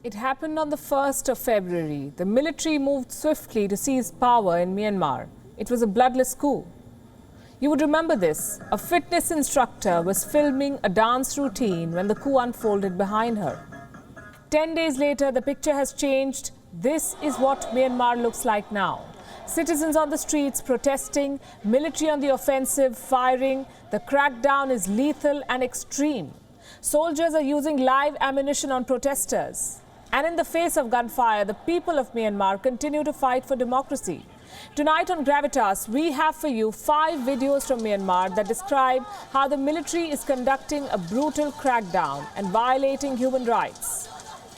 It happened on the 1st of February. The military moved swiftly to seize power in Myanmar. It was a bloodless coup. You would remember this. A fitness instructor was filming a dance routine when the coup unfolded behind her. 10 days later, the picture has changed. This is what Myanmar looks like now. Citizens on the streets protesting, military on the offensive, firing. The crackdown is lethal and extreme. Soldiers are using live ammunition on protesters. And in the face of gunfire, the people of Myanmar continue to fight for democracy. Tonight on Gravitas, we have for you 5 videos from Myanmar that describe how the military is conducting a brutal crackdown and violating human rights.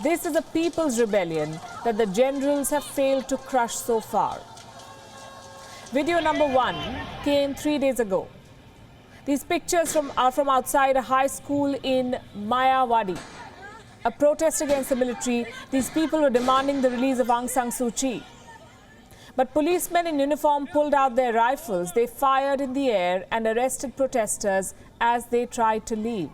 This is a people's rebellion that the generals have failed to crush so far. Video number 1 came 3 days ago. These pictures are from outside a high school in Mayawadi. A protest against the military. These people were demanding the release of Aung San Suu Kyi. But policemen in uniform pulled out their rifles. They fired in the air and arrested protesters as they tried to leave.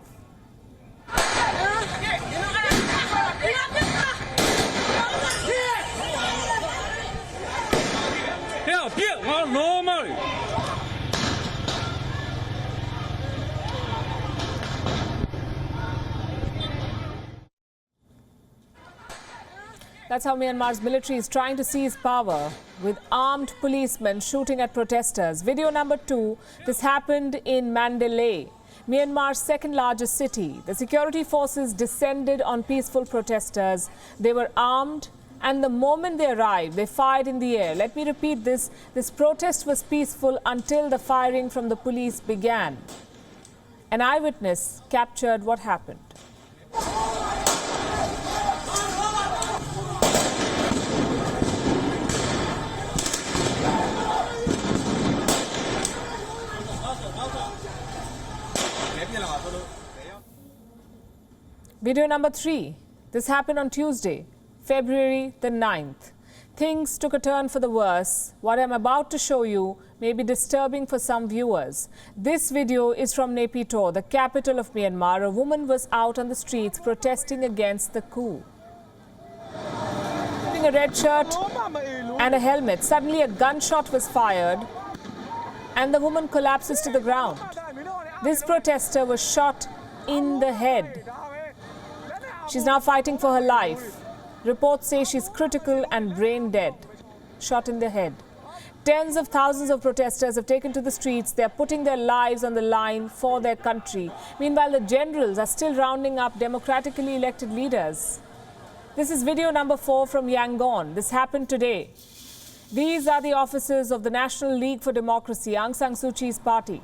That's how Myanmar's military is trying to seize power, with armed policemen shooting at protesters. Video number 2, this happened in Mandalay, Myanmar's second largest city. The security forces descended on peaceful protesters. They were armed, and the moment they arrived, they fired in the air. Let me repeat this. This protest was peaceful until the firing from the police began. An eyewitness captured what happened. Video number 3. This happened on Tuesday, February the 9th. Things took a turn for the worse. What I'm about to show you may be disturbing for some viewers. This video is from Naypyidaw, the capital of Myanmar. A woman was out on the streets protesting against the coup. Wearing a red shirt and a helmet, suddenly a gunshot was fired and the woman collapses to the ground. This protester was shot in the head. She's now fighting for her life. Reports say she's critical and brain dead, shot in the head. Tens of thousands of protesters have taken to the streets. They're putting their lives on the line for their country. Meanwhile, the generals are still rounding up democratically elected leaders. This is video number 4 from Yangon. This happened today. These are the offices of the National League for Democracy, Aung San Suu Kyi's party.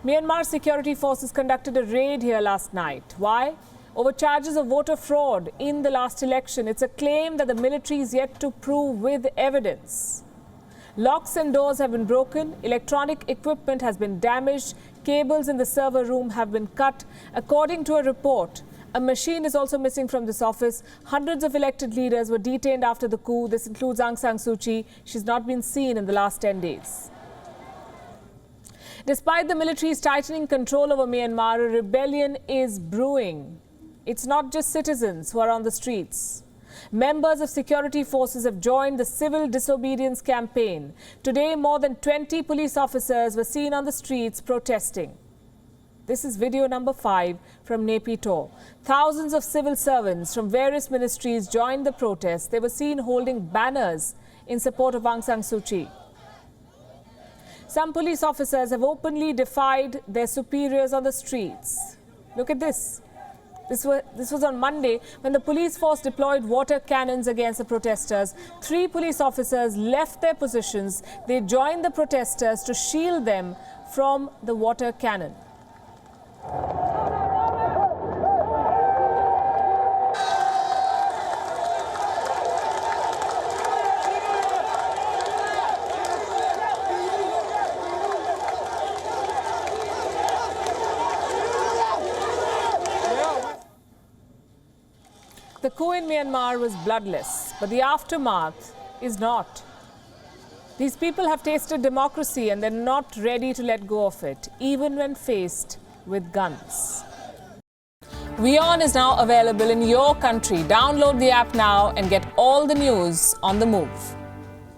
Myanmar security forces conducted a raid here last night. Why? Over charges of voter fraud in the last election. It's a claim that the military is yet to prove with evidence. Locks and doors have been broken. Electronic equipment has been damaged. Cables in the server room have been cut. According to a report, a machine is also missing from this office. Hundreds of elected leaders were detained after the coup. This includes Aung San Suu Kyi. She's not been seen in the last 10 days. Despite the military's tightening control over Myanmar, a rebellion is brewing. It's not just citizens who are on the streets. Members of security forces have joined the civil disobedience campaign. Today, more than 20 police officers were seen on the streets protesting. This is video number 5 from Naypyidaw. Thousands of civil servants from various ministries joined the protest. They were seen holding banners in support of Aung San Suu Kyi. Some police officers have openly defied their superiors on the streets. Look at this. This was on Monday when the police force deployed water cannons against the protesters. 3 police officers left their positions. They joined the protesters to shield them from the water cannon. The coup in Myanmar was bloodless, but the aftermath is not. These people have tasted democracy and they're not ready to let go of it, even when faced with guns. WION is now available in your country. Download the app now and get all the news on the move.